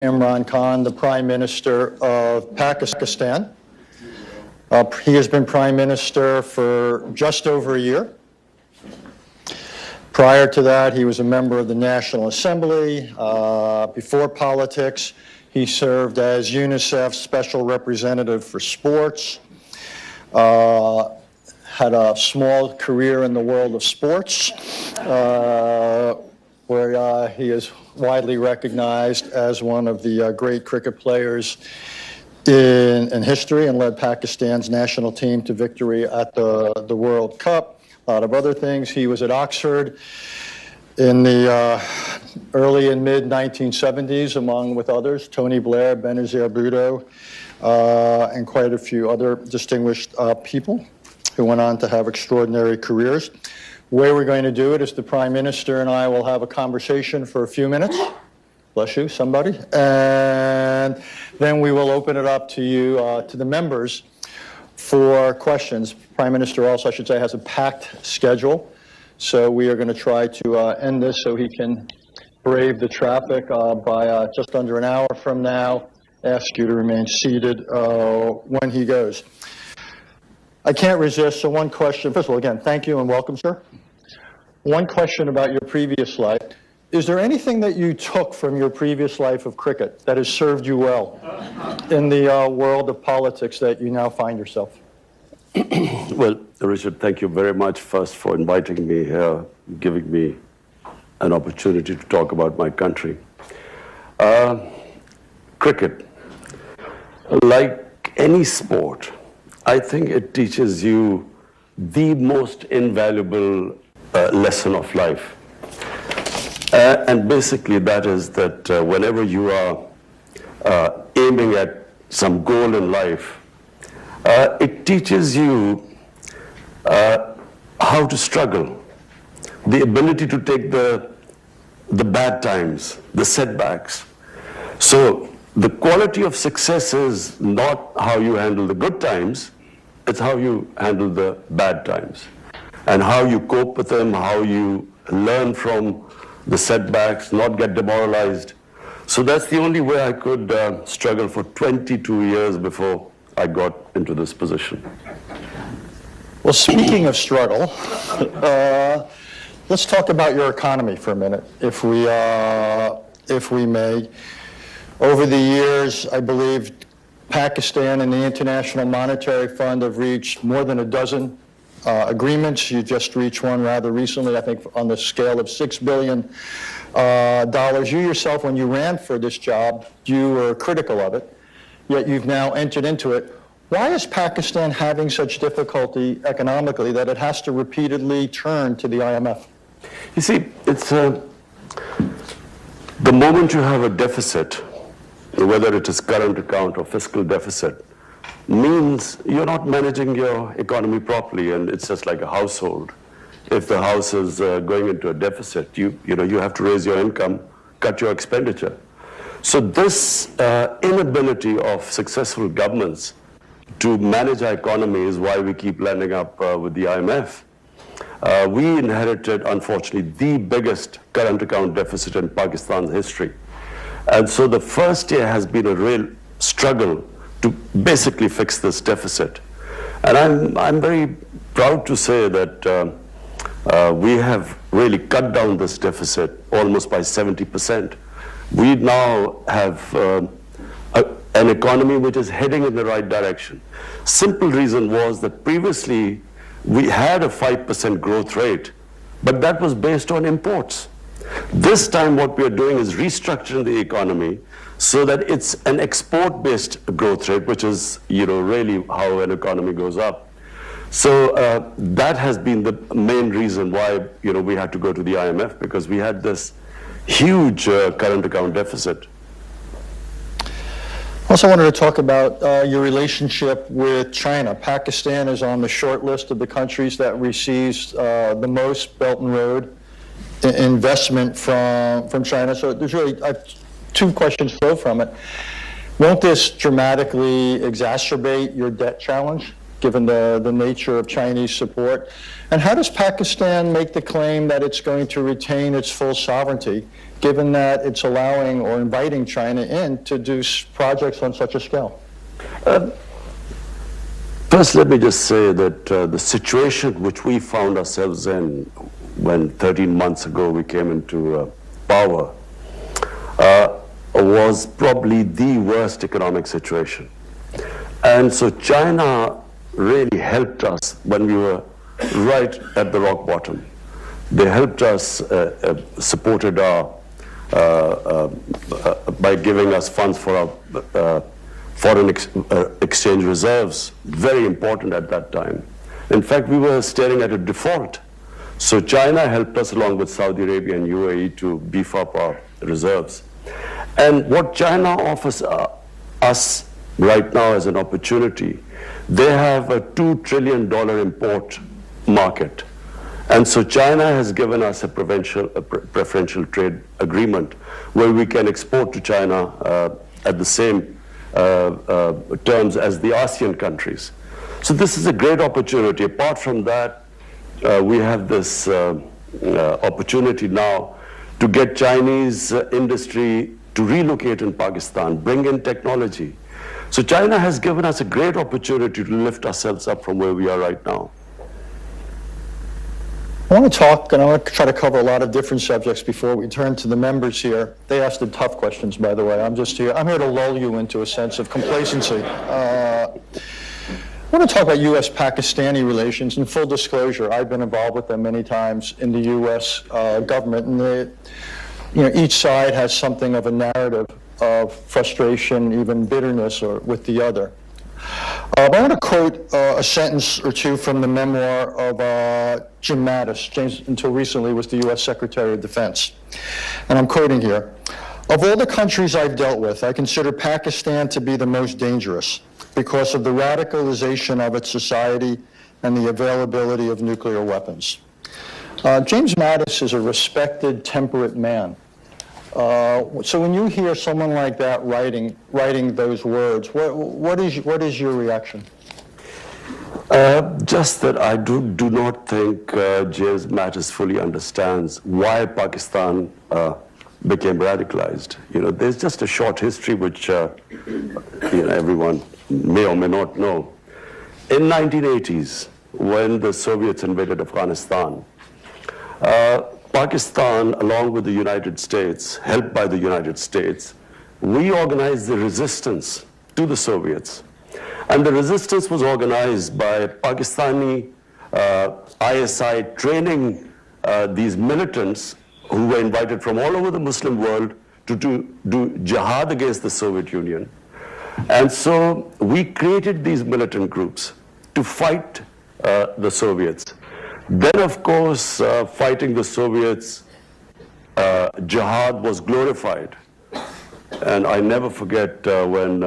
Imran Khan, the Prime Minister of Pakistan. He has been Prime Minister for just over a year. Prior to that, he was a member of the National Assembly. Before politics, he served as UNICEF's Special Representative for Sports. Had a small career in the world of sports, where he is widely recognized as one of the great cricket players in history and led Pakistan's national team to victory at the World Cup. A lot of other things. He was at Oxford in the early and mid 1970s, along with others, Tony Blair, Benazir Bhutto, and quite a few other distinguished people who went on to have extraordinary careers. The way we're going to do it is the Prime Minister and I will have a conversation for a few minutes. Bless you, somebody. And then we will open it up to you, to the members, for questions. Prime Minister also, I should say, has a packed schedule. So we are going to try to end this so he can brave the traffic by just under an hour from now. Ask you to remain seated when he goes. I can't resist, so one question. First of all, again, thank you and welcome, sir. One question about your previous life. Is there anything that you took from your previous life of cricket that has served you well in the world of politics that you now find yourself? Well, Richard, thank you very much first for inviting me here, giving me an opportunity to talk about my country. Cricket, like any sport, I think it teaches you the most invaluable lesson of life. And basically that is that whenever you are aiming at some goal in life, it teaches you how to struggle, the ability to take the bad times, the setbacks. So the quality of success is not how you handle the good times, it's how you handle the bad times and how you cope with them, how you learn from the setbacks, not get demoralized. So that's the only way I could struggle for 22 years before I got into this position. Well, speaking of struggle, let's talk about your economy for a minute, if we may. Over the years, I believe Pakistan and the International Monetary Fund have reached more than a dozen agreements. You just reached one rather recently, I think on the scale of $6 billion. You yourself, when you ran for this job, you were critical of it, yet you've now entered into it. Why is Pakistan having such difficulty economically that it has to repeatedly turn to the IMF? You see, it's the moment you have a deficit, whether it is current account or fiscal deficit, means you're not managing your economy properly, and it's just like a household. If the house is going into a deficit, you have to raise your income, cut your expenditure. So this inability of successful governments to manage our economy is why we keep landing up with the IMF. We inherited, unfortunately, the biggest current account deficit in Pakistan's history. And so the first year has been a real struggle to basically fix this deficit. And I'm very proud to say that we have really cut down this deficit almost by 70%. We now have an economy which is heading in the right direction. Simple reason was that previously we had a 5% growth rate, but that was based on imports. This time what we are doing is restructuring the economy so that it's an export-based growth rate, which is really how an economy goes up. So that has been the main reason why we had to go to the IMF, because we had this huge current account deficit. Also wanted to talk about your relationship with China. Pakistan is on the short list of the countries that receives the most Belt and Road investment from China. So there's really, I have two questions flow from it. Won't this dramatically exacerbate your debt challenge given the nature of Chinese support? And how does Pakistan make the claim that it's going to retain its full sovereignty, given that it's allowing or inviting China in to do projects on such a scale? First, let me just say that the situation which we found ourselves in when 13 months ago we came into power was probably the worst economic situation. And so China really helped us when we were right at the rock bottom. They helped us, supported our, by giving us funds for our foreign exchange reserves, very important at that time. In fact, we were staring at a default. So China helped us along with Saudi Arabia and UAE to beef up our reserves. And what China offers us right now as an opportunity, they have a $2 trillion import market. And so China has given us a preferential trade agreement where we can export to China at the same terms as the ASEAN countries. So this is a great opportunity. Apart from that, we have this opportunity now to get Chinese industry to relocate in Pakistan, bring in technology. So China has given us a great opportunity to lift ourselves up from where we are right now. I want to talk, and I want to try to cover a lot of different subjects before we turn to the members here. They asked the tough questions, by the way. I'm here to lull you into a sense of complacency. I want to talk about U.S.-Pakistani relations. In full disclosure, I've been involved with them many times in the U.S. Government, and each side has something of a narrative of frustration, even bitterness, or with the other. I want to quote a sentence or two from the memoir of Jim Mattis. James, until recently, was the U.S. Secretary of Defense. And I'm quoting here. Of all the countries I've dealt with, I consider Pakistan to be the most dangerous because of the radicalization of its society and the availability of nuclear weapons. James Mattis is a respected, temperate man. So when you hear someone like that writing those words, what is your reaction? Just that I do not think James Mattis fully understands why Pakistan became radicalized. There's just a short history which everyone may or may not know. In 1980s, when the Soviets invaded Afghanistan, Pakistan, along with the United States, helped by the United States, we organized the resistance to the Soviets. And the resistance was organized by Pakistani ISI training these militants who were invited from all over the Muslim world to do jihad against the Soviet Union. And so we created these militant groups to fight the Soviets. Then, of course, fighting the Soviets, jihad was glorified. And I never forget when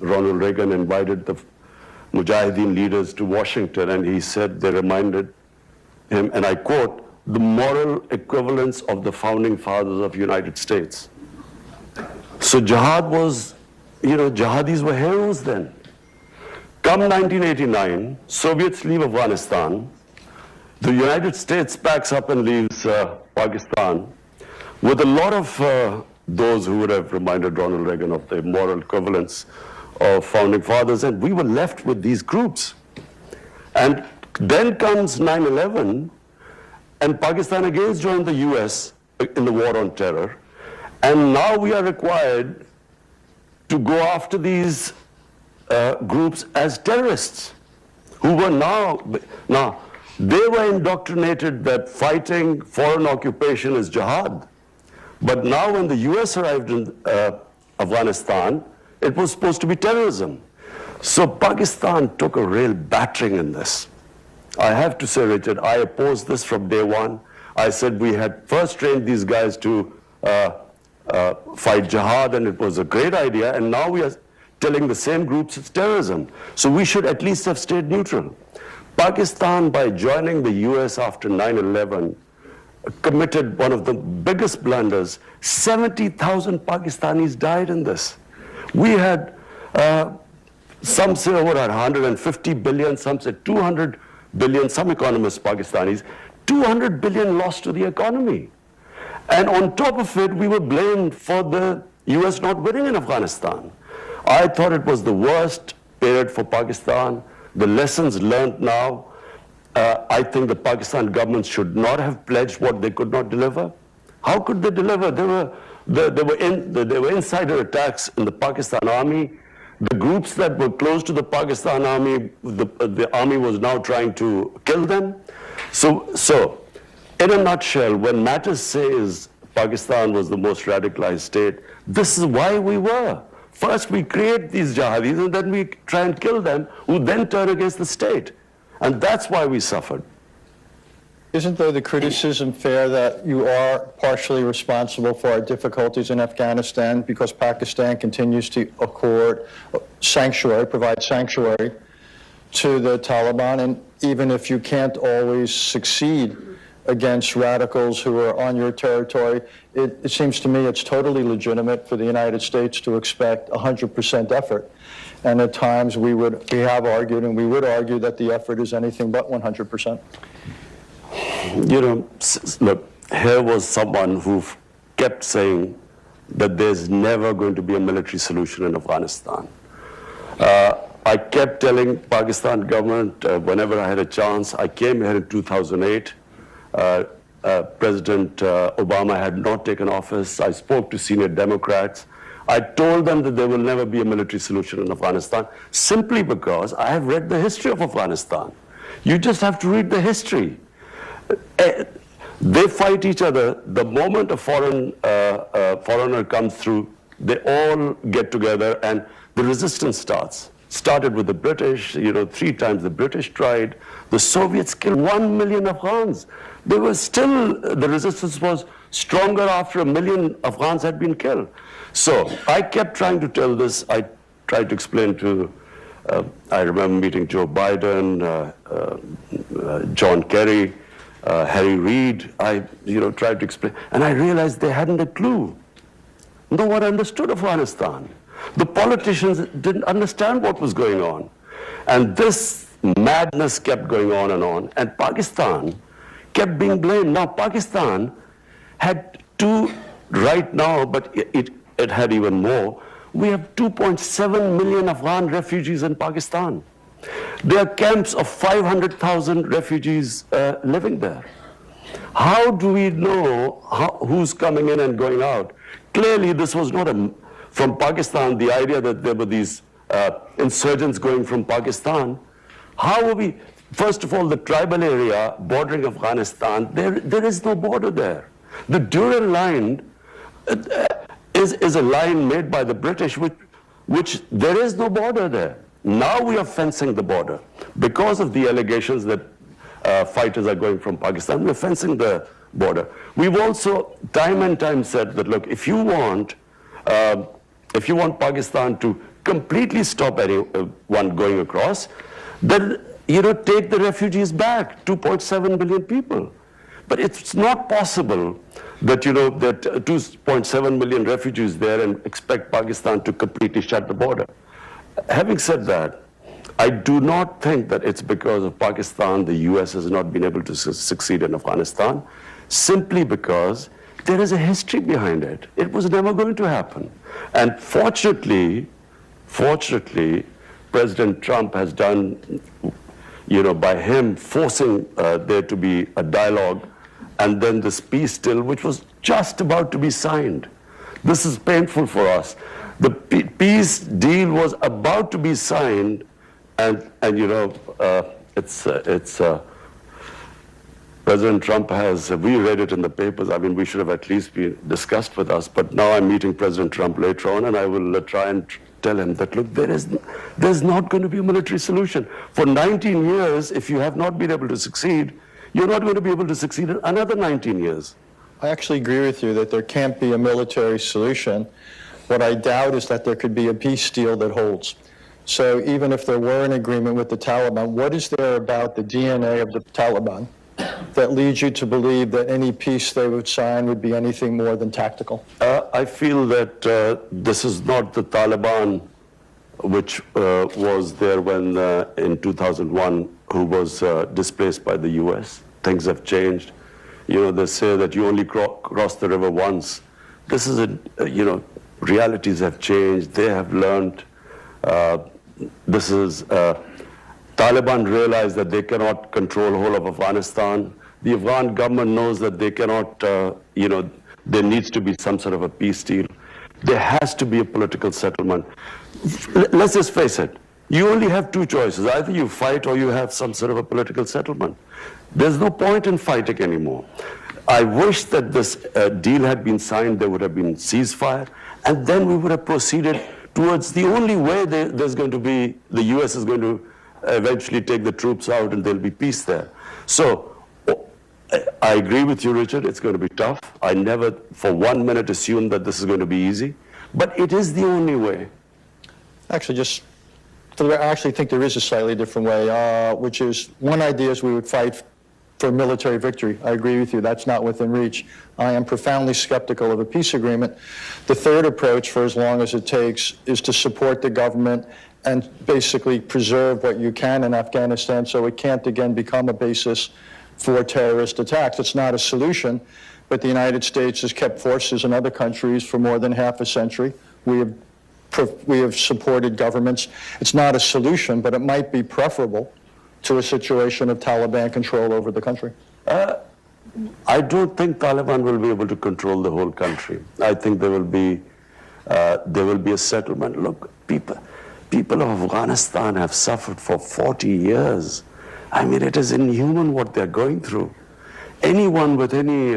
Ronald Reagan invited the Mujahideen leaders to Washington, and he said they reminded him, and I quote, the moral equivalence of the founding fathers of the United States. So jihad was, jihadis were heroes then. Come 1989, Soviets leave Afghanistan. The United States packs up and leaves Pakistan with a lot of those who would have reminded Ronald Reagan of the moral equivalence of founding fathers, and we were left with these groups. And then comes 9/11, and Pakistan again joined the US in the war on terror, and now we are required to go after these groups as terrorists, who were now they were indoctrinated that fighting foreign occupation is jihad. But now when the US arrived in Afghanistan, it was supposed to be terrorism. So Pakistan took a real battering in this. I have to say, Richard, I opposed this from day one. I said we had first trained these guys to fight jihad, and it was a great idea, and now we are telling the same groups it's terrorism. So we should at least have stayed neutral. Pakistan, by joining the US after 9/11, committed one of the biggest blunders. 70,000 Pakistanis died in this. We had some say over 150 billion, some say 200 billion, some economists, Pakistanis, 200 billion lost to the economy. And on top of it, we were blamed for the US not winning in Afghanistan. I thought it was the worst period for Pakistan. The lessons learned now, I think the Pakistan government should not have pledged what they could not deliver. How could they deliver? There were insider attacks in the Pakistan army. The groups that were close to the Pakistan army, the army was now trying to kill them. So in a nutshell, when Mattis says Pakistan was the most radicalized state, this is why we were. First we create these jihadis and then we try and kill them, who then turn against the state. And that's why we suffered. Isn't there the criticism fair that you are partially responsible for our difficulties in Afghanistan because Pakistan continues to accord sanctuary, provide sanctuary to the Taliban, and even if you can't always succeed against radicals who are on your territory, it seems to me it's totally legitimate for the United States to expect 100% effort. And at times we have argued and we would argue that the effort is anything but 100%. You know, look, here was someone who kept saying that there's never going to be a military solution in Afghanistan. I kept telling Pakistan government whenever I had a chance. I came here in 2008. President Obama had not taken office. I spoke to senior Democrats. I told them that there will never be a military solution in Afghanistan simply because I have read the history of Afghanistan. You just have to read the history. They fight each other. The moment a foreigner comes through, they all get together and the resistance starts. Started with the British, 3 times the British tried. The Soviets killed 1 million Afghans. They were still, the resistance was stronger after 1 million Afghans had been killed. So I kept trying to tell this. I tried to explain to, I remember meeting Joe Biden, John Kerry, Harry Reid. I tried to explain, and I realized they hadn't a clue. No one understood Afghanistan. The politicians didn't understand what was going on. And this madness kept going on, and Pakistan kept being blamed. Now, Pakistan had 2 right now, but it had even more. We have 2.7 million Afghan refugees in Pakistan. There are camps of 500,000 refugees living there. How do we know who's coming in and going out? Clearly, this was not from Pakistan, the idea that there were these insurgents going from Pakistan. How are we? First of all, the tribal area bordering Afghanistan, there is no border there. The Durrell line is a line made by the British, which there is no border there. Now we are fencing the border. Because of the allegations that fighters are going from Pakistan, we're fencing the border. We've also time and time said that, look, if you want Pakistan to completely stop anyone going across, then take the refugees back, 2.7 billion people. But it's not possible that that 2.7 million refugees there and expect Pakistan to completely shut the border. Having said that, I do not think that it's because of Pakistan the US has not been able to succeed in Afghanistan, simply because there is a history behind it. It was never going to happen. And fortunately, President Trump has done, by him forcing there to be a dialogue, and then this peace deal, which was just about to be signed. This is painful for us. The peace deal was about to be signed, and President Trump we read it in the papers. I mean, we should have at least been discussed with us, but now I'm meeting President Trump later on, and I will try and tell him that, look, there's not going to be a military solution. For 19 years, if you have not been able to succeed, you're not going to be able to succeed in another 19 years. I actually agree with you that there can't be a military solution. What I doubt is that there could be a peace deal that holds. So even if there were an agreement with the Taliban, what is there about the DNA of the Taliban that leads you to believe that any peace they would sign would be anything more than tactical? I feel that this is not the Taliban which was there when in 2001, who was displaced by the U.S. Things have changed. They say that you only cross the river once. This is realities have changed. They have learned. Taliban realized that they cannot control the whole of Afghanistan. The Afghan government knows that they cannot, there needs to be some sort of a peace deal. There has to be a political settlement. Let's just face it. You only have two choices. Either you fight or you have some sort of a political settlement. There's no point in fighting anymore. I wish that this deal had been signed, there would have been ceasefire, and then we would have proceeded towards the only way there's going to be, the US is going to eventually take the troops out and there'll be peace there. So, I agree with you, Richard, it's going to be tough. I never for 1 minute assumed that this is going to be easy, but it is the only way. Actually, I actually think there is a slightly different way, which is, one idea is we would fight for military victory. I agree with you, that's not within reach. I am profoundly skeptical of a peace agreement. The third approach, for as long as it takes, is to support the government and basically preserve what you can in Afghanistan so it can't again become a basis for terrorist attacks. It's not a solution, but the United States has kept forces in other countries for more than half a century. We have supported governments. It's not a solution, but it might be preferable to a situation of Taliban control over the country. I don't think Taliban will be able to control the whole country. I think there will be a settlement. Look, people of Afghanistan have suffered for 40 years. I mean, it is inhuman what they're going through. Anyone with any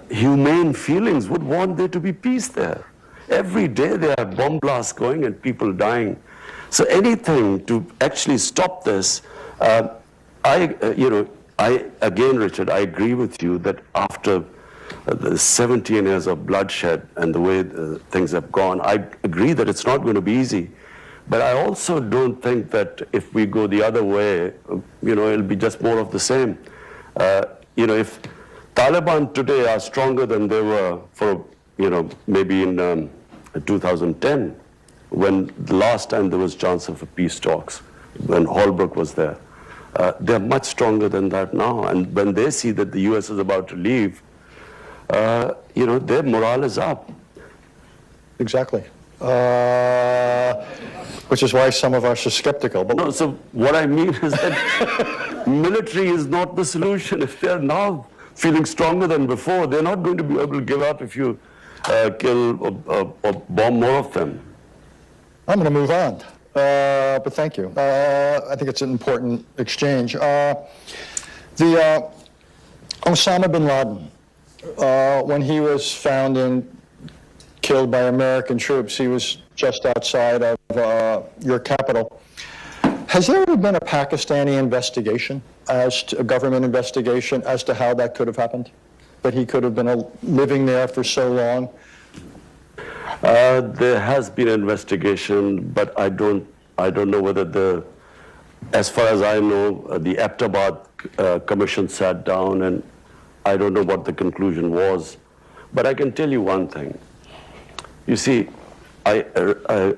humane feelings would want there to be peace there. Every day there are bomb blasts going and people dying. So anything to actually stop this, again, Richard, I agree with you that after the 17 years of bloodshed and the way things have gone, I agree that it's not going to be easy. But I also don't think that if we go the other way, it'll be just more of the same. If Taliban today are stronger than they were for, maybe in 2010, when the last time there was chance of a peace talks, when Holbrooke was there, they're much stronger than that now. And when they see that the US is about to leave, their morale is up. Exactly. Which is why some of us are skeptical. But no, so what I mean is that military is not the solution. If they're now feeling stronger than before, they're not going to be able to give up if you kill or bomb more of them. I'm going to move on, but thank you. I think it's an important exchange. Osama bin Laden, when he was found and killed by American troops, he was just outside of your capital. Has there ever been a Pakistani investigation, a government investigation, as to how that could have happened? That he could have been living there for so long? There has been an investigation, but I don't know whether as far as I know, the Abbottabad Commission sat down, and I don't know what the conclusion was. But I can tell you one thing. You see, I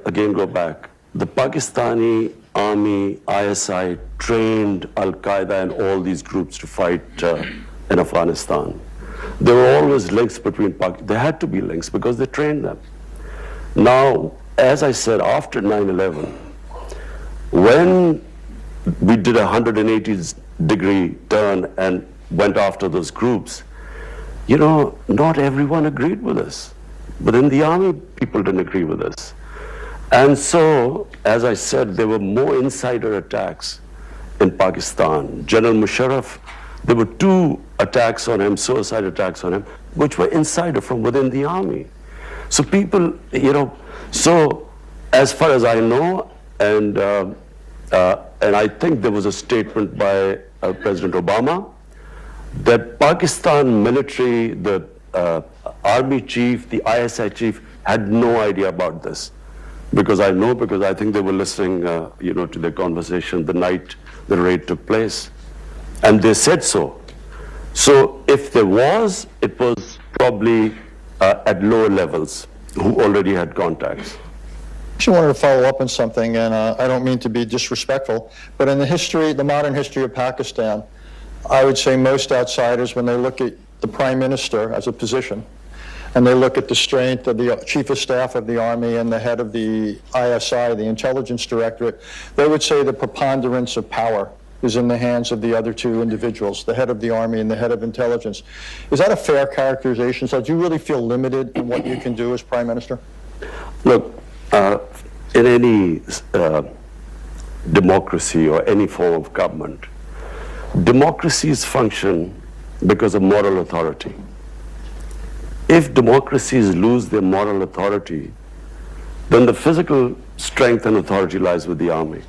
again go back. The Pakistani army, ISI, trained Al-Qaeda and all these groups to fight in Afghanistan. There were always links between there had to be links because they trained them. Now, as I said, after 9/11, when we did a 180-degree turn and went after those groups, not everyone agreed with us. But in the army, people didn't agree with us. And so, as I said, there were more insider attacks in Pakistan. General Musharraf, there were 2 attacks on him, suicide attacks on him, which were insider from within the army. So people, so as far as I know, and I think there was a statement by President Obama that Pakistan military, the army chief, the ISI chief, had no idea about this. Because I think they were listening, to the conversation the night the raid took place. And they said so. So if there was, it was probably at lower levels who already had contacts. Actually wanted to follow up on something, and I don't mean to be disrespectful, but in the modern history of Pakistan, I would say most outsiders, when they look at the prime minister as a position, and they look at the strength of the chief of staff of the army and the head of the ISI, the intelligence directorate, they would say the preponderance of power is in the hands of the other two individuals, the head of the army and the head of intelligence. Is that a fair characterization? So do you really feel limited in what you can do as prime minister? Look, in any democracy or any form of government, democracies function because of moral authority. If democracies lose their moral authority, then the physical strength and authority lies with the army.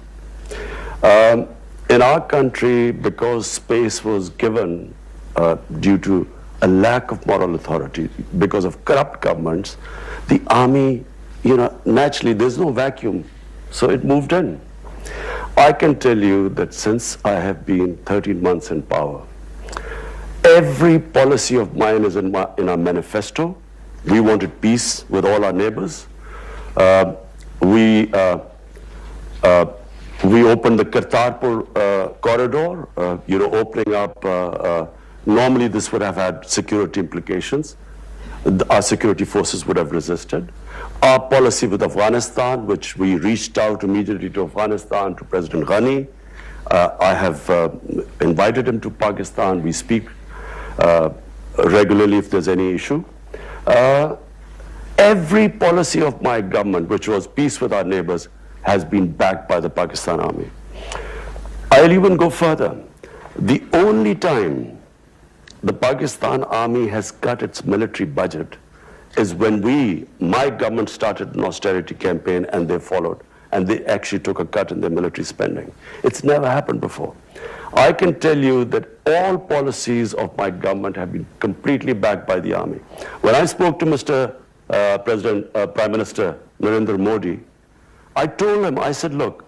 In our country, because space was given due to a lack of moral authority, because of corrupt governments, the army, naturally there's no vacuum, so it moved in. I can tell you that since I have been 13 months in power, every policy of mine is in our manifesto. We wanted peace with all our neighbors. We opened the Kartarpur corridor, opening up. Normally this would have had security implications. Our security forces would have resisted. Our policy with Afghanistan, which we reached out immediately to Afghanistan, to President Ghani. I have invited him to Pakistan. We speak regularly if there's any issue. Every policy of my government, which was peace with our neighbors, has been backed by the Pakistan army. I'll even go further. The only time the Pakistan army has cut its military budget is when my government started an austerity campaign and they followed, and they actually took a cut in their military spending. It's never happened before. I can tell you that all policies of my government have been completely backed by the army. When I spoke to Mr. Prime Minister Narendra Modi, I told him, I said, look,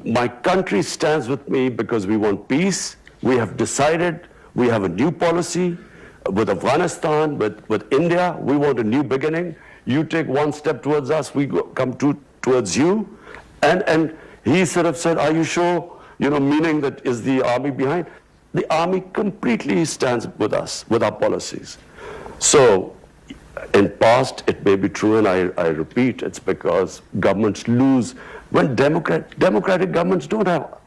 my country stands with me because we want peace. We have decided, we have a new policy with Afghanistan, with India. We want a new beginning. You take one step towards us, we come towards you. And he sort of said, are you sure? Meaning that is the army behind? The army completely stands with us, with our policies. So, in past, it may be true, and I repeat, it's because governments lose. When democratic governments don't have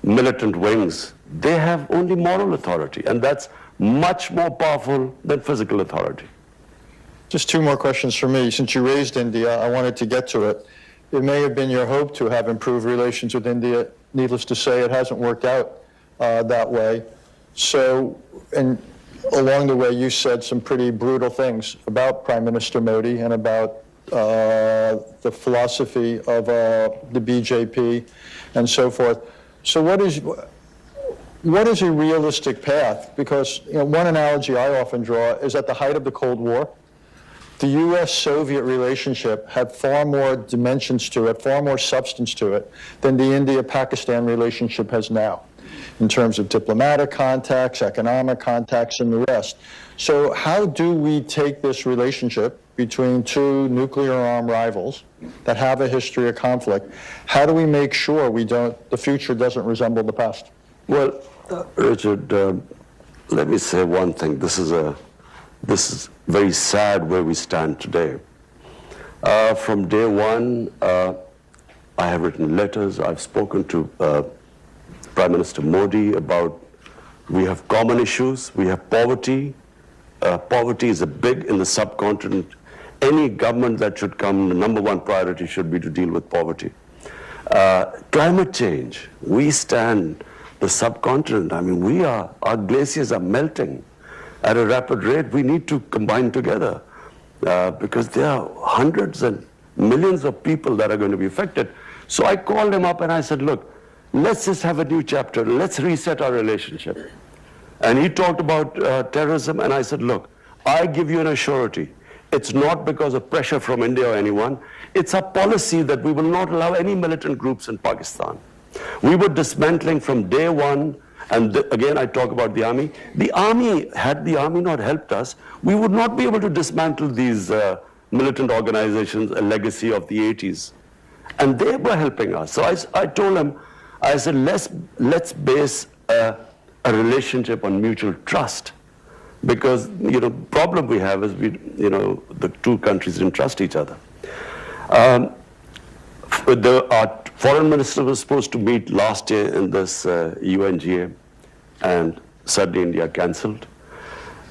militant wings, they have only moral authority, and that's much more powerful than physical authority. Just two more questions for me. Since you raised India, I wanted to get to it. It may have been your hope to have improved relations with India. Needless to say, it hasn't worked out that way. So, and along the way, you said some pretty brutal things about Prime Minister Modi and about the philosophy of the BJP and so forth. So what is a realistic path? Because one analogy I often draw is at the height of the Cold War, the U.S.-Soviet relationship had far more dimensions to it, far more substance to it, than the India-Pakistan relationship has now, in terms of diplomatic contacts, economic contacts, and the rest. So how do we take this relationship between two nuclear-armed rivals that have a history of conflict? How do we make sure the future doesn't resemble the past? Well, Richard, let me say one thing. This is very sad where we stand today. From day one, I have written letters. I've spoken to Prime Minister Modi about we have common issues. We have poverty. Poverty is big in the subcontinent. Any government that should come, the number one priority should be to deal with poverty. Climate change. We stand the subcontinent. I mean, our glaciers are melting at a rapid rate. We need to combine together because there are hundreds and millions of people that are going to be affected. So I called him up and I said, look, let's just have a new chapter. Let's reset our relationship. And he talked about terrorism, and I said, look, I give you an assurity. It's not because of pressure from India or anyone. It's a policy that we will not allow any militant groups in Pakistan. We were dismantling from day one, and again I talk about the army. The army, had the army not helped us, we would not be able to dismantle these militant organizations, a legacy of the 80s. And they were helping us. So I told him, I said, let's base a relationship on mutual trust. Because, problem we have is the two countries didn't trust each other. Our foreign minister was supposed to meet last year in this UNGA, and suddenly India cancelled.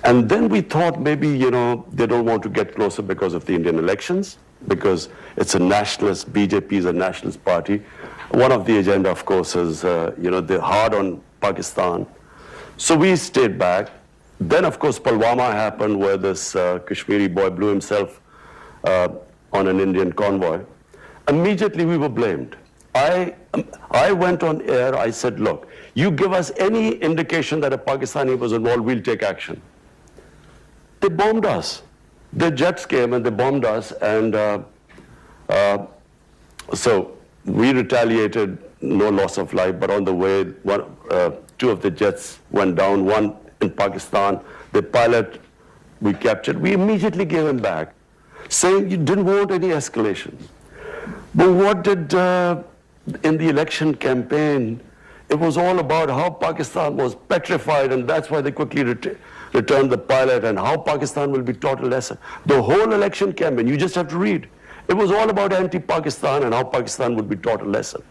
And then we thought maybe, they don't want to get closer because of the Indian elections, because it's a nationalist, BJP is a nationalist party. One of the agenda, of course, is, they're hard on Pakistan. So we stayed back. Then, of course, Pulwama happened, where this Kashmiri boy blew himself on an Indian convoy. Immediately we were blamed. I went on air, I said, look, you give us any indication that a Pakistani was involved, we'll take action. They bombed us. The jets came and they bombed us, and so we retaliated, no loss of life, but on the way, two of the jets went down, one in Pakistan. The pilot we captured, we immediately gave him back, saying you didn't want any escalation. But what did, in the election campaign, it was all about how Pakistan was petrified, and that's why they quickly returned the pilot, and how Pakistan will be taught a lesson. The whole election campaign, you just have to read. It was all about anti-Pakistan and how Pakistan would be taught a lesson.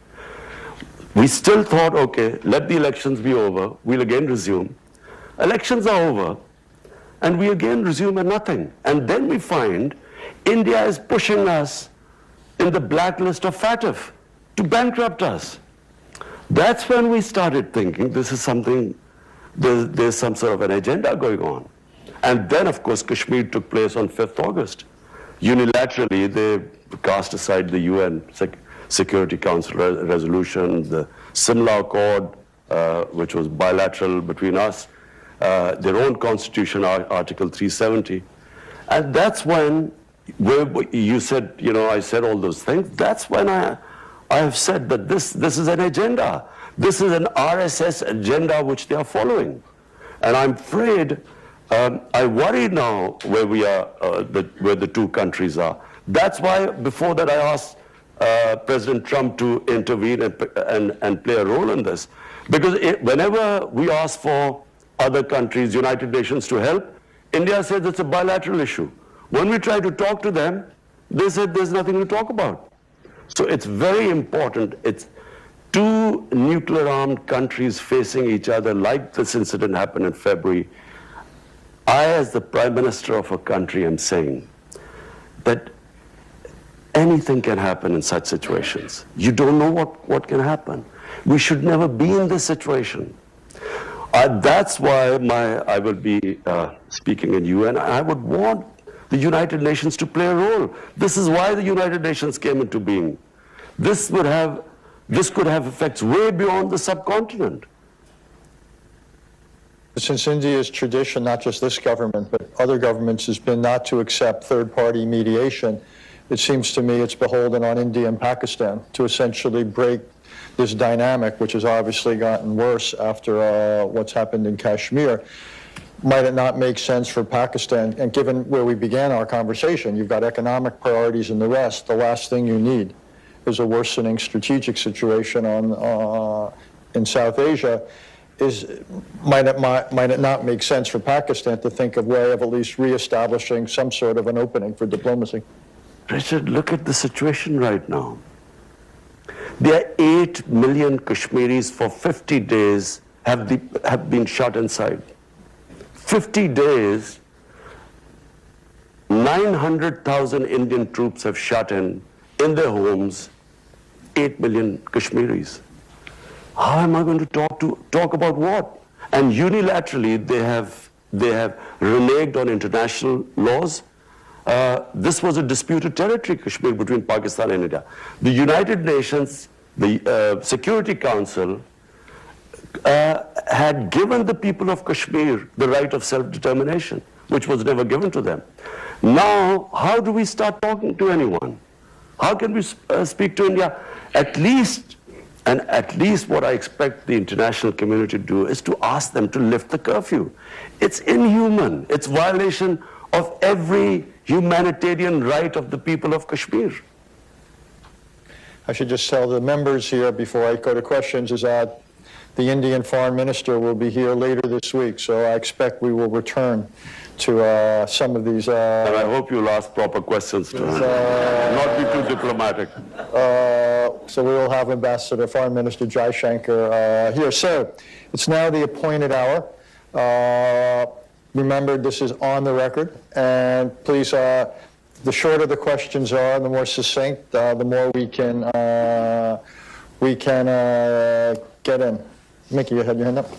We still thought, okay, let the elections be over, we'll again resume. Elections are over, and we again resume at nothing. And then we find India is pushing us in the blacklist of FATF to bankrupt us. That's when we started thinking this is something, there's some sort of an agenda going on. And then, of course, Kashmir took place on 5th August. Unilaterally, they cast aside the UN Security Council resolution, the Simla Accord, which was bilateral between us, their own constitution, Article 370. And that's when, you said, I said all those things. That's when I have said that this is an agenda. This is an RSS agenda which they are following. And I'm afraid, I worry now where we are, where the two countries are. That's why before that I asked President Trump to intervene and play a role in this. Because whenever we ask for other countries, United Nations to help, India says it's a bilateral issue. When we try to talk to them, they said there's nothing to talk about. So it's very important. It's two nuclear-armed countries facing each other, like this incident happened in February. I, as the Prime Minister of a country, am saying that anything can happen in such situations. You don't know what can happen. We should never be in this situation. That's why I will be speaking in UN. I would want the United Nations to play a role. This is why the United Nations came into being. This could have effects way beyond the subcontinent. Since India's tradition, not just this government, but other governments, has been not to accept third-party mediation, it seems to me it's beholden on India and Pakistan to essentially break this dynamic, which has obviously gotten worse after what's happened in Kashmir. Might it not make sense for Pakistan, and given where we began our conversation, you've got economic priorities and the rest, the last thing you need is a worsening strategic situation in South Asia. Might it not make sense for Pakistan to think of a way of at least reestablishing some sort of an opening for diplomacy? Richard, look at the situation right now. There are 8 million Kashmiris for 50 days have been shut inside. 50 days, 900,000 Indian troops have shut in their homes, 8 million Kashmiris. How am I going to talk about what? And unilaterally, they have reneged on international laws. This was a disputed territory, Kashmir, between Pakistan and India. The United Nations, the Security Council, had given the people of Kashmir the right of self-determination, which was never given to them. Now, how do we start talking to anyone? How can we speak to India? At least what I expect the international community to do is to ask them to lift the curfew. It's inhuman. It's violation of every humanitarian right of the people of Kashmir. I should just tell the members here before I go to questions is that the Indian Foreign Minister will be here later this week, so I expect we will return to some of these. And I hope you'll ask proper questions to him, not be too diplomatic. So we will have Ambassador Foreign Minister Jaishankar here. So it's now the appointed hour. Remember, this is on the record, and please, the shorter the questions are, the more succinct, the more we can get in. Mickey, you had your hand up.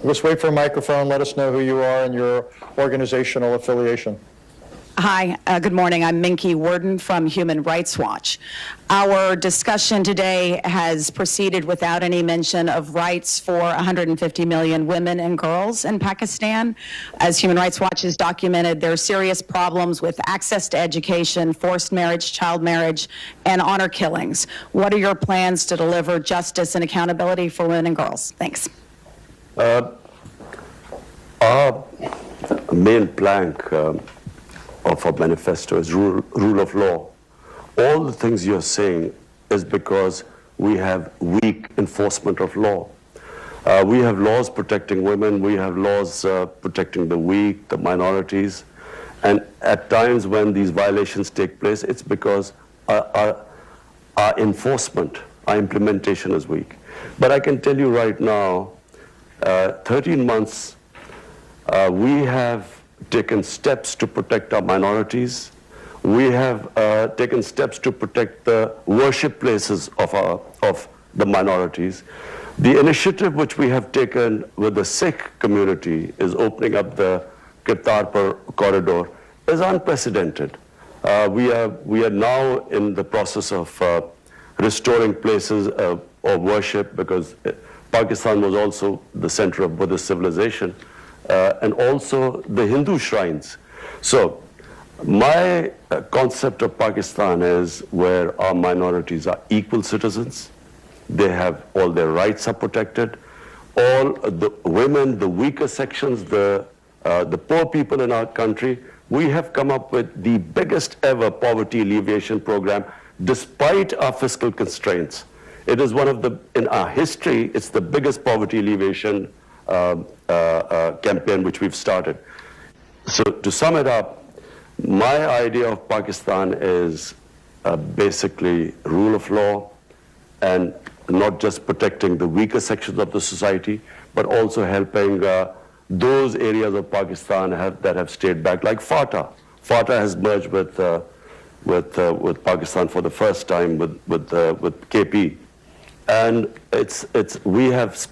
Just wait for a microphone. Let us know who you are and your organizational affiliation. Hi, good morning. I'm Minky Worden from Human Rights Watch. Our discussion today has proceeded without any mention of rights for 150 million women and girls in Pakistan. As Human Rights Watch has documented, there are serious problems with access to education, forced marriage, child marriage, and honor killings. What are your plans to deliver justice and accountability for women and girls? Thanks. Our main plank of our manifesto is rule of law. All the things you're saying is because we have weak enforcement of law. We have laws protecting women, we have laws protecting the weak, the minorities, and at times when these violations take place, it's because our enforcement, our implementation is weak. But I can tell you right now, 13 months, we have taken steps to protect our minorities. We have taken steps to protect the worship places of the minorities. The initiative which we have taken with the Sikh community is opening up the Kartarpur corridor is unprecedented. We are now in the process of restoring places of worship because Pakistan was also the center of Buddhist civilization. And also the Hindu shrines. So my concept of Pakistan is where our minorities are equal citizens. They have all their rights are protected. All the women, the weaker sections, the poor people in our country, we have come up with the biggest ever poverty alleviation program despite our fiscal constraints. It is one of the, in our history, it's the biggest poverty alleviation campaign which we've started. So to sum it up, my idea of Pakistan is basically rule of law and not just protecting the weaker sections of the society, but also helping those areas of Pakistan that have stayed back, like FATA. FATA has merged with Pakistan for the first time with KP, and we have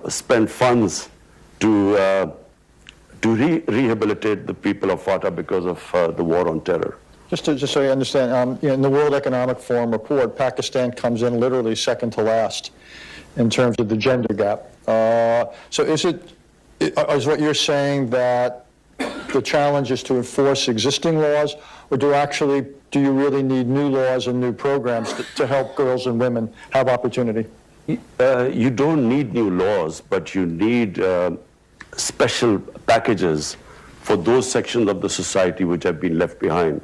spend funds to rehabilitate the people of FATA because of the war on terror. Just so you understand, in the World Economic Forum report, Pakistan comes in literally second to last in terms of the gender gap. So is what you're saying that the challenge is to enforce existing laws, or do you really need new laws and new programs to help girls and women have opportunity? You don't need new laws, but you need special packages for those sections of the society which have been left behind,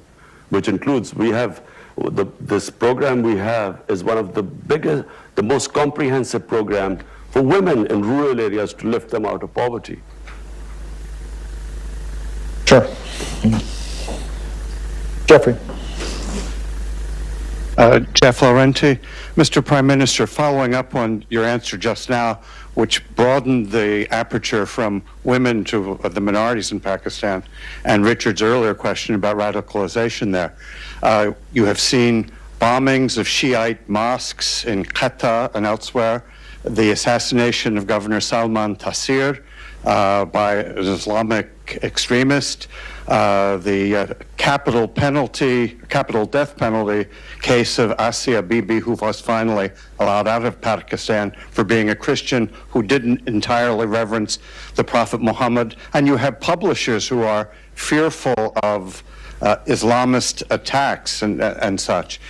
which includes, this program we have is one of the biggest, the most comprehensive program for women in rural areas to lift them out of poverty. Sure. Jeffrey. Jeff Laurenti. Mr. Prime Minister, following up on your answer just now, which broadened the aperture from women to the minorities in Pakistan, and Richard's earlier question about radicalization there, you have seen bombings of Shiite mosques in Quetta and elsewhere, the assassination of Governor Salman Taseer by an Islamic extremist, the capital death penalty case of Asia Bibi, who was finally allowed out of Pakistan for being a Christian who didn't entirely reverence the Prophet Muhammad. And you have publishers who are fearful of Islamist attacks and such.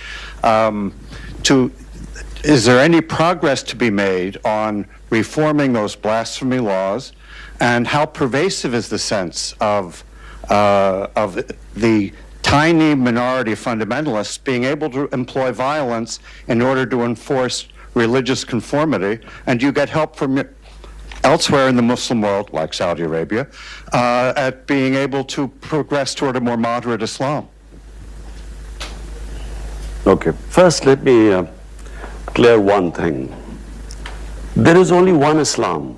Is there any progress to be made on reforming those blasphemy laws? And how pervasive is the sense of of the tiny minority of fundamentalists being able to employ violence in order to enforce religious conformity, and you get help from elsewhere in the Muslim world, like Saudi Arabia, at being able to progress toward a more moderate Islam. Okay, first let me clear one thing. There is only one Islam.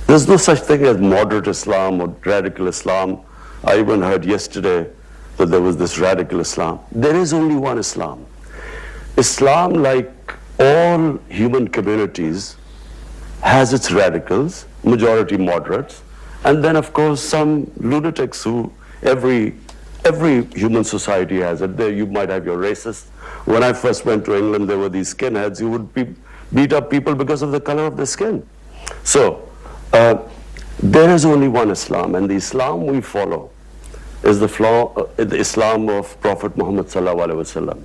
There's no such thing as moderate Islam or radical Islam. I even heard yesterday that there was this radical Islam. There is only one Islam. Islam, like all human communities, has its radicals, majority moderates, and then of course some lunatics who every human society has it. There you might have your racists. When I first went to England, there were these skinheads who would beat up people because of the color of their skin. So there is only one Islam, and the Islam we follow is the Islam of Prophet Muhammad sallallahu alaihi wasallam.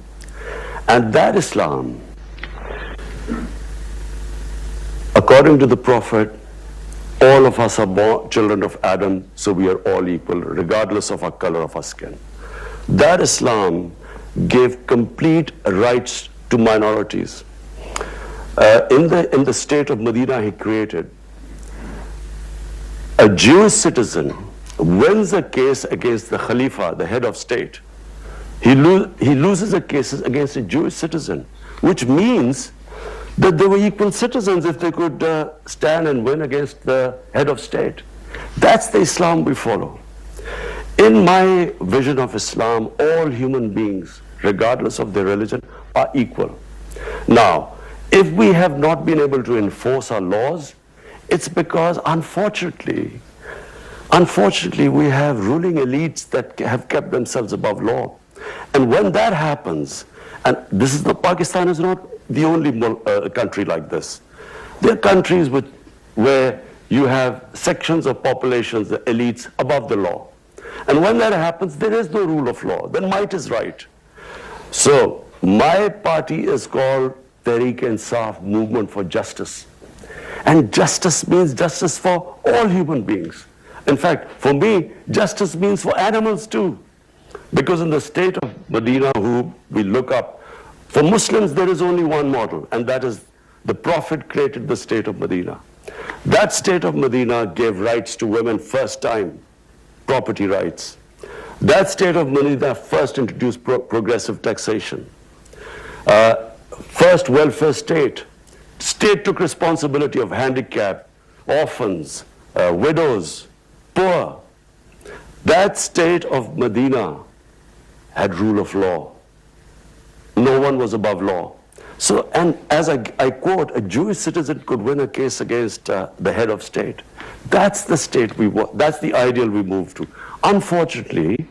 And that Islam, according to the Prophet, all of us are born children of Adam, so we are all equal, regardless of our color of our skin. That Islam gave complete rights to minorities. In the state of Medina he created, a Jewish citizen wins a case against the Khalifa, the head of state. He loses the cases against a Jewish citizen, which means that they were equal citizens if they could stand and win against the head of state. That's the Islam we follow. In my vision of Islam, all human beings, regardless of their religion, are equal. Now, if we have not been able to enforce our laws, it's because, unfortunately, we have ruling elites that have kept themselves above law. And when that happens, and Pakistan is not the only country like this. There are countries where you have sections of populations, the elites, above the law. And when that happens, there is no rule of law. Then might is right. So my party is called Tehreek-e-Insaf, Movement for Justice. And justice means justice for all human beings. In fact, for me, justice means for animals too. Because in the state of Medina, who we look up, for Muslims, there is only one model, and that is the Prophet created the state of Medina. That state of Medina gave rights to women first time, property rights. That state of Medina first introduced progressive taxation. First welfare state. State took responsibility of handicapped, orphans, widows, poor. That state of Medina had rule of law. No one was above law. So, and as I quote, a Jewish citizen could win a case against the head of state. That's the state we want. That's the ideal we move to. Unfortunately,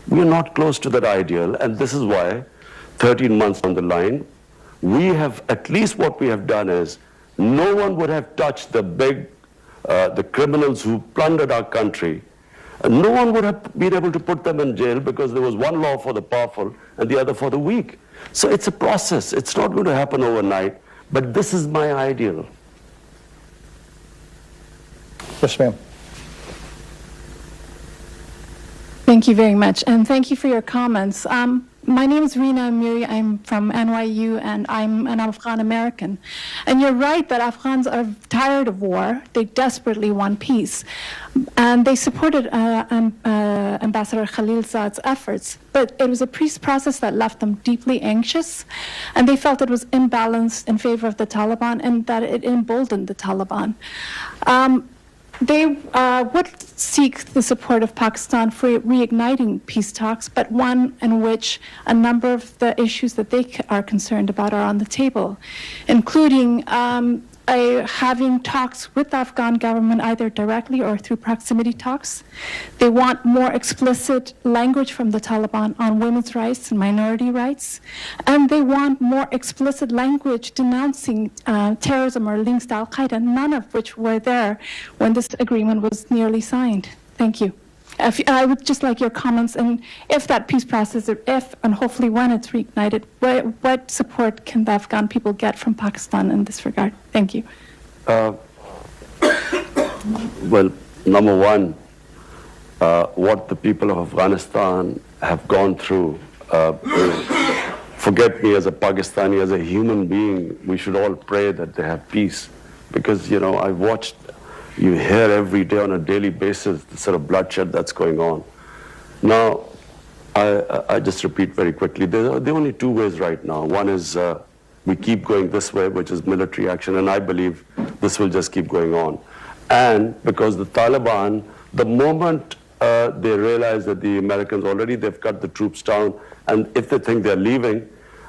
we are not close to that ideal, and this is why 13 months down the line, we have, at least what we have done is, no one would have touched the criminals who plundered our country. No one would have been able to put them in jail because there was one law for the powerful and the other for the weak. So it's a process. It's not going to happen overnight, but this is my ideal. Yes, ma'am. Thank you very much, and thank you for your comments. My name is Rina Amiri. I'm from NYU, and I'm an Afghan American. And you're right that Afghans are tired of war. They desperately want peace. And they supported Ambassador Khalilzad's efforts. But it was a peace process that left them deeply anxious. And they felt it was imbalanced in favor of the Taliban and that it emboldened the Taliban. They would seek the support of Pakistan for reigniting peace talks, but one in which a number of the issues that they are concerned about are on the table, including having talks with the Afghan government either directly or through proximity talks. They want more explicit language from the Taliban on women's rights and minority rights. And they want more explicit language denouncing terrorism or links to Al-Qaeda, none of which were there when this agreement was nearly signed. Thank you. I would just like your comments, and if that peace process, if and hopefully when it's reignited, what support can the Afghan people get from Pakistan in this regard? Thank you. Well, number one, what the people of Afghanistan have gone through. Forget me as a Pakistani, as a human being, we should all pray that they have peace. Because, I've watched, you hear every day on a daily basis the sort of bloodshed that's going on. Now, I just repeat very quickly, there are only two ways right now. One is we keep going this way, which is military action, and I believe this will just keep going on. And because the Taliban, the moment they realize that the Americans already, they've cut the troops down, and if they think they're leaving,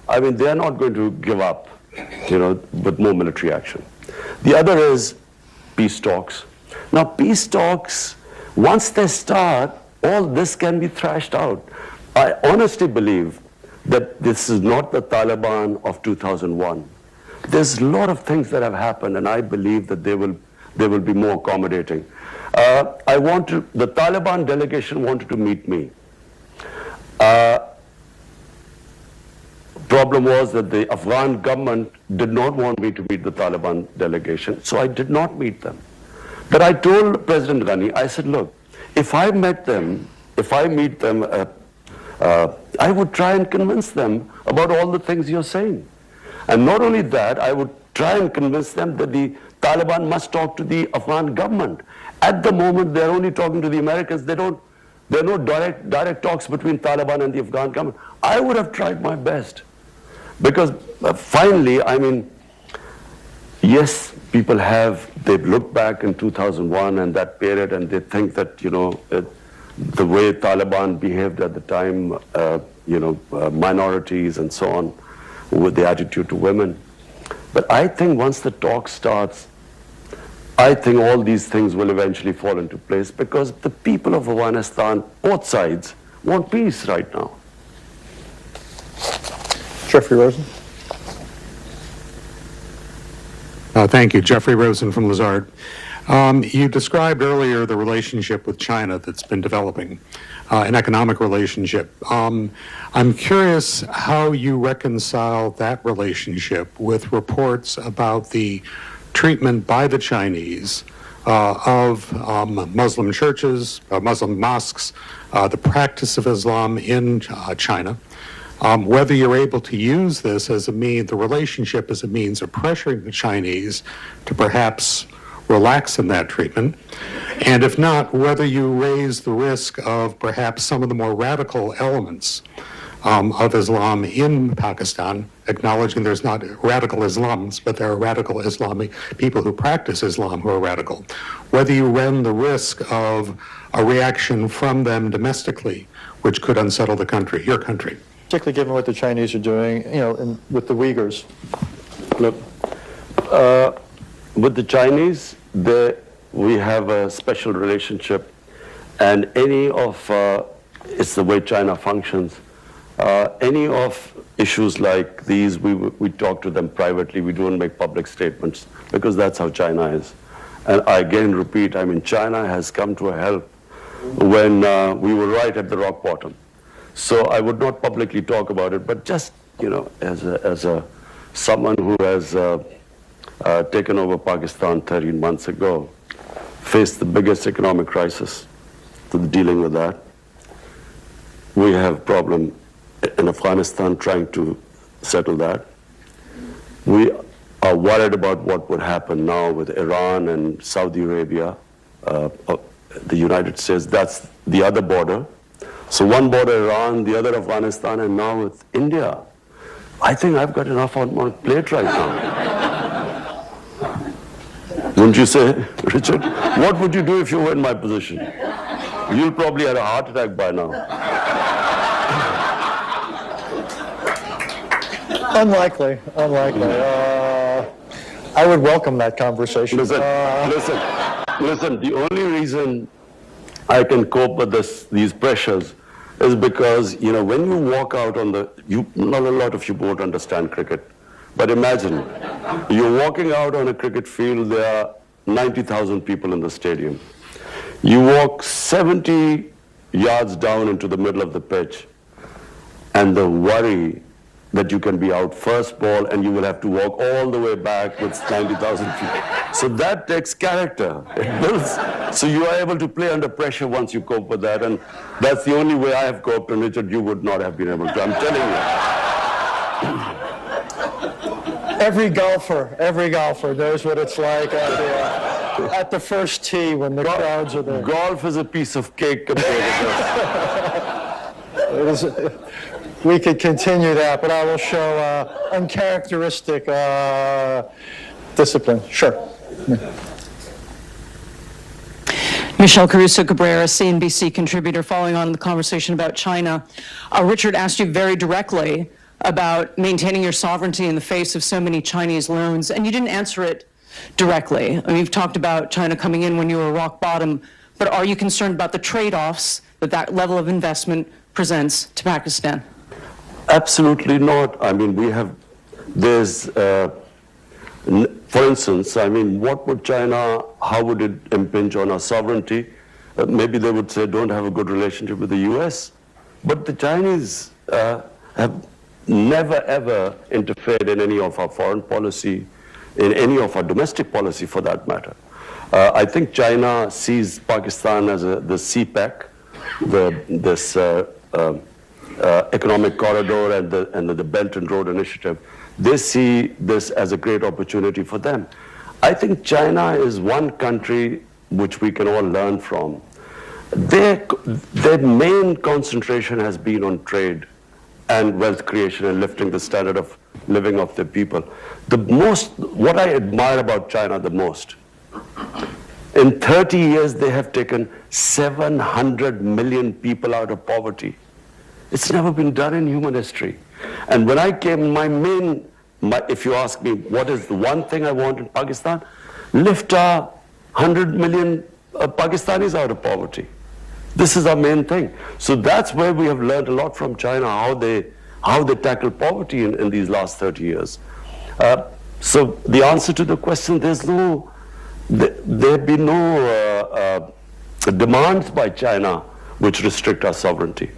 I mean, they're not going to give up, with more military action. The other is peace talks. Now, peace talks, once they start, all this can be thrashed out. I honestly believe that this is not the Taliban of 2001. There's a lot of things that have happened, and I believe that they will be more accommodating. The Taliban delegation wanted to meet me. Problem was that the Afghan government did not want me to meet the Taliban delegation, so I did not meet them. But I told President Ghani, I said, look, if I meet them, I would try and convince them about all the things you're saying. And not only that, I would try and convince them that the Taliban must talk to the Afghan government. At the moment, they're only talking to the Americans. There are no direct talks between Taliban and the Afghan government. I would have tried my best. Because finally, I mean, yes, they've looked back in 2001 and that period, and they think that, the way Taliban behaved at the time, minorities and so on, with the attitude to women. But I think once the talk starts, I think all these things will eventually fall into place because the people of Afghanistan, both sides, want peace right now. Jeffrey Rosen. Thank you. Jeffrey Rosen from Lazard. You described earlier the relationship with China that's been developing, an economic relationship. I'm curious how you reconcile that relationship with reports about the treatment by the Chinese of Muslim churches, Muslim mosques, the practice of Islam in China. Whether you're able to use this as the relationship as a means of pressuring the Chinese to perhaps relax in that treatment, and if not, whether you raise the risk of perhaps some of the more radical elements of Islam in Pakistan, acknowledging there's not radical Islams, but there are radical Islamic people who practice Islam who are radical, whether you run the risk of a reaction from them domestically, which could unsettle the country, your country. Particularly given what the Chinese are doing, with the Uyghurs. Look, with the Chinese, we have a special relationship, and it's the way China functions. Any of issues like these, we talk to them privately. We don't make public statements because that's how China is. And I again repeat, China has come to a help when we were right at the rock bottom. So I would not publicly talk about it, but just, as someone who has taken over Pakistan 13 months ago, faced the biggest economic crisis, dealing with that. We have a problem in Afghanistan trying to settle that. We are worried about what would happen now with Iran and Saudi Arabia, the United States. That's the other border. So one border Iran, the other Afghanistan, and now with India. I think I've got enough on my plate right now. Wouldn't you say, Richard? What would you do if you were in my position? You'll probably have a heart attack by now. Unlikely. I would welcome that conversation. Listen, the only reason I can cope with these pressures is because, when you walk out on not a lot of you won't understand cricket, but imagine, you're walking out on a cricket field, there are 90,000 people in the stadium. You walk 70 yards down into the middle of the pitch, and the worry that you can be out first ball and you will have to walk all the way back with 90,000 feet. So that takes character. It builds. So you are able to play under pressure once you cope with that, and that's the only way I have coped, and Richard, you would not have been able to. I'm telling you. Every golfer knows what it's like at the first tee when the crowds are there. Golf is a piece of cake compared to this. We could continue that, but I will show uncharacteristic discipline. Sure. Michelle Caruso Cabrera, CNBC contributor, following on the conversation about China. Richard asked you very directly about maintaining your sovereignty in the face of so many Chinese loans, and you didn't answer it directly. I mean, you've talked about China coming in when you were rock bottom, but are you concerned about the trade-offs that that level of investment presents to Pakistan? Absolutely not. I mean, for instance, I mean, what would China, how would it impinge on our sovereignty? Maybe they would say, don't have a good relationship with the US. But the Chinese have never, ever interfered in any of our foreign policy, in any of our domestic policy for that matter. I think China sees Pakistan as the CPEC, this economic corridor and the Belt and Road Initiative. They see this as a great opportunity for them. I think China is one country which we can all learn from. Their main concentration has been on trade and wealth creation and lifting the standard of living of their people. What I admire about China the most, in 30 years they have taken 700 million people out of poverty. It's never been done in human history. And when I came, if you ask me what is the one thing I want in Pakistan, lift 100 million Pakistanis out of poverty. This is our main thing. So that's where we have learned a lot from China, how they tackle poverty in these last 30 years. So the answer to the question, there have been no demands by China which restrict our sovereignty.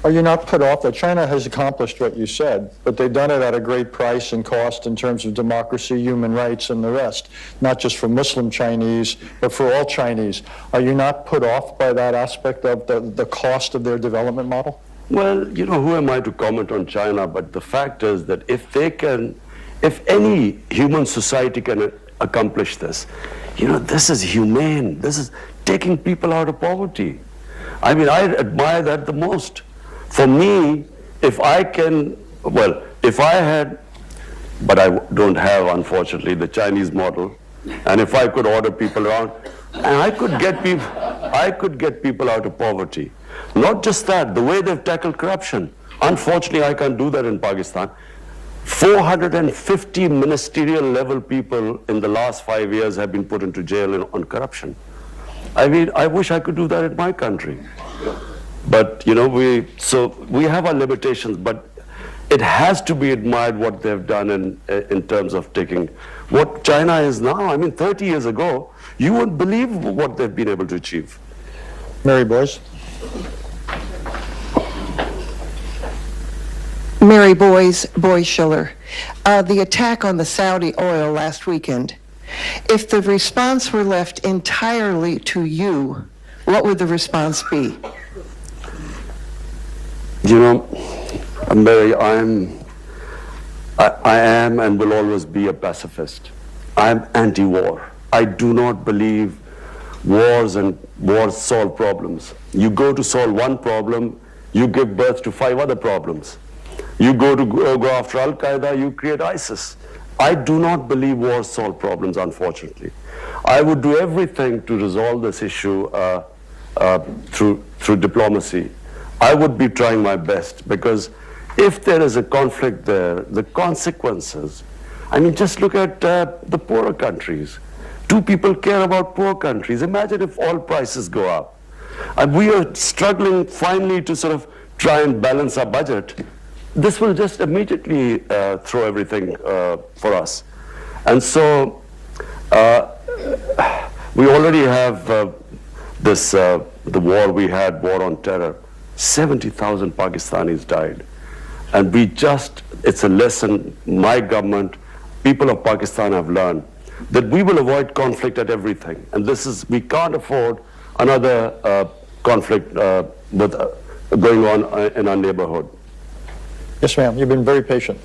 Are you not put off that China has accomplished what you said, but they've done it at a great price and cost in terms of democracy, human rights, and the rest, not just for Muslim Chinese, but for all Chinese? Are you not put off by that aspect of the cost of their development model? Well, you know, who am I to comment on China? But the fact is that if any human society can accomplish this, you know, this is humane. This is taking people out of poverty. I mean, I admire that the most. For me, if I had, but I don't have, unfortunately, the Chinese model, and if I could order people around, and I could get people out of poverty. Not just that, the way they've tackled corruption. Unfortunately, I can't do that in Pakistan. 450 ministerial level people in the last 5 years have been put into jail on corruption. I mean, I wish I could do that in my country. But, you know, we have our limitations, but it has to be admired what they've done in terms of taking what China is now. I mean, 30 years ago, you wouldn't believe what they've been able to achieve. Mary Boyce. Mary Boyce Schiller. The attack on the Saudi oil last weekend, if the response were left entirely to you, what would the response be? You know, Mary, I am and will always be a pacifist. I am anti-war. I do not believe wars solve problems. You go to solve one problem, you give birth to 5 other problems. You go after Al-Qaeda, you create ISIS. I do not believe wars solve problems, unfortunately. I would do everything to resolve this issue through diplomacy. I would be trying my best, because if there is a conflict there, the consequences, I mean, just look at the poorer countries. Do people care about poor countries? Imagine if oil prices go up. And we are struggling finally to sort of try and balance our budget. This will just immediately throw everything for us. And so we already have the war we had, war on terror. 70,000 Pakistanis died. And it's a lesson my government, people of Pakistan have learned, that we will avoid conflict at everything. And we can't afford another conflict going on in our neighborhood. Yes, ma'am. You've been very patient.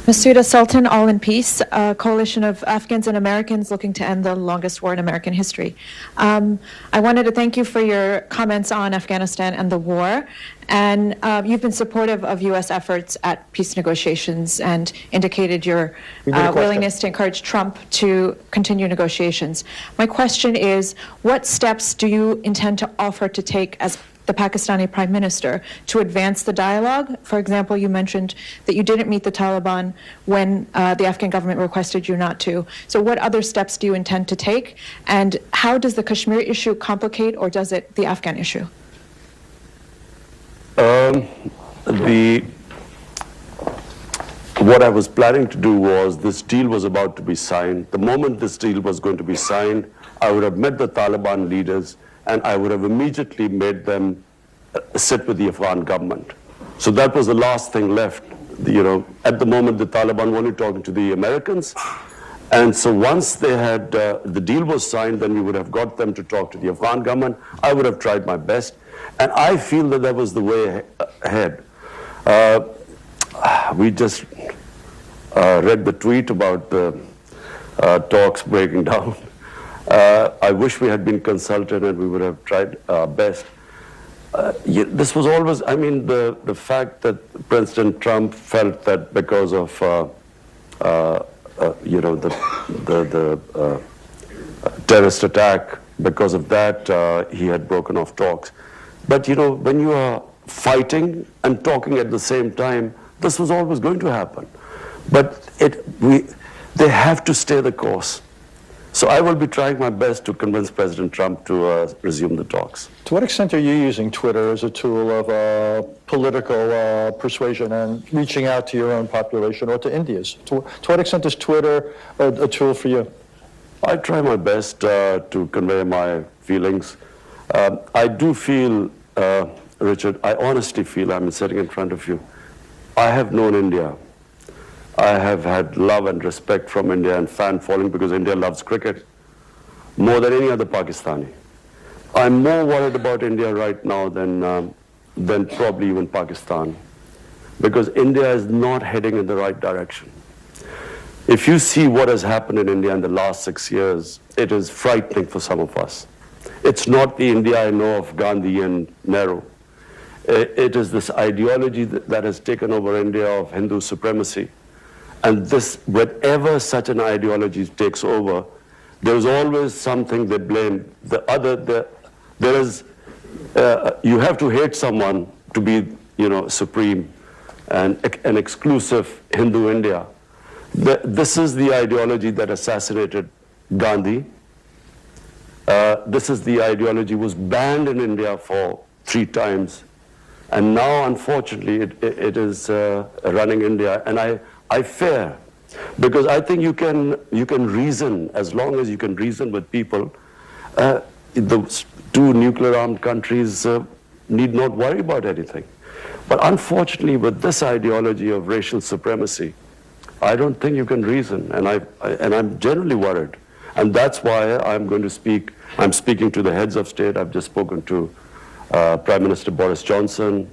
Masuda Sultan, All in Peace, a coalition of Afghans and Americans looking to end the longest war in American history. I wanted to thank you for your comments on Afghanistan and the war. And you've been supportive of U.S. efforts at peace negotiations and indicated your willingness to encourage Trump to continue negotiations. My question is, what steps do you intend to offer to take as the Pakistani Prime Minister to advance the dialogue? For example, you mentioned that you didn't meet the Taliban when the Afghan government requested you not to. So what other steps do you intend to take? And how does the Kashmir issue complicate, or does it the Afghan issue? What I was planning to do was, this deal was about to be signed. The moment this deal was going to be signed, I would have met the Taliban leaders and I would have immediately made them sit with the Afghan government. So that was the last thing left. At the moment, the Taliban were only talking to the Americans. And so once they had, the deal was signed, then we would have got them to talk to the Afghan government. I would have tried my best. And I feel that was the way ahead. We just read the tweet about the talks breaking down. I wish we had been consulted and we would have tried our best. This was always, the fact that President Trump felt that because of, the terrorist attack, because of that, he had broken off talks. But, when you are fighting and talking at the same time, this was always going to happen. But they have to stay the course. So I will be trying my best to convince President Trump to resume the talks. To what extent are you using Twitter as a tool of political persuasion and reaching out to your own population or to India's? To what extent is Twitter a tool for you? I try my best to convey my feelings. I do feel, Richard, I honestly feel, I'm sitting in front of you, I have known India. I have had love and respect from India and fan following because India loves cricket more than any other Pakistani. I'm more worried about India right now than probably even Pakistan, because India is not heading in the right direction. If you see what has happened in India in the last 6 years, it is frightening for some of us. It's not the India I know of Gandhi and Nehru. It is this ideology that has taken over India of Hindu supremacy. And whenever such an ideology takes over, there's always something they blame. You have to hate someone to be, supreme and an exclusive Hindu India. This is the ideology that assassinated Gandhi. This is the ideology was banned in India for 3 times. And now, unfortunately, it is running India. And I fear, because I think you can reason, as long as you can reason with people. The 2 nuclear-armed countries need not worry about anything. But unfortunately, with this ideology of racial supremacy, I don't think you can reason, and I'm generally worried. And that's why I'm going to speak. I'm speaking to the heads of state. I've just spoken to Prime Minister Boris Johnson.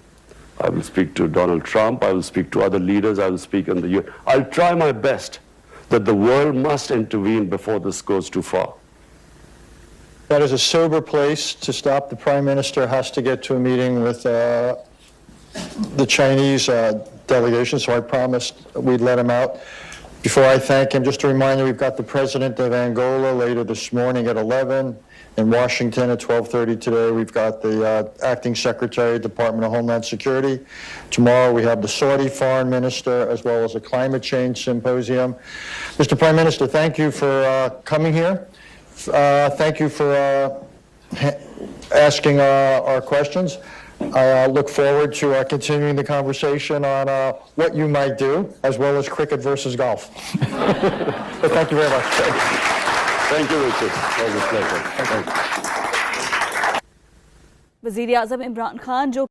I will speak to Donald Trump. I will speak to other leaders. I will speak in the UN. I'll try my best that the world must intervene before this goes too far. That is a sober place to stop. The Prime Minister has to get to a meeting with the Chinese delegation, so I promised we'd let him out. Before I thank him, just a reminder, we've got the President of Angola later this morning at 11. In Washington at 12:30 today, we've got the Acting Secretary, Department of Homeland Security. Tomorrow we have the Saudi Foreign Minister as well as a climate change symposium. Mr. Prime Minister, thank you for coming here. Thank you for asking our questions. I look forward to continuing the conversation on what you might do, as well as cricket versus golf. But thank you very much. Thank you, Richard. It was a pleasure. Thank you. वज़ीर आज़म इमरान खान जो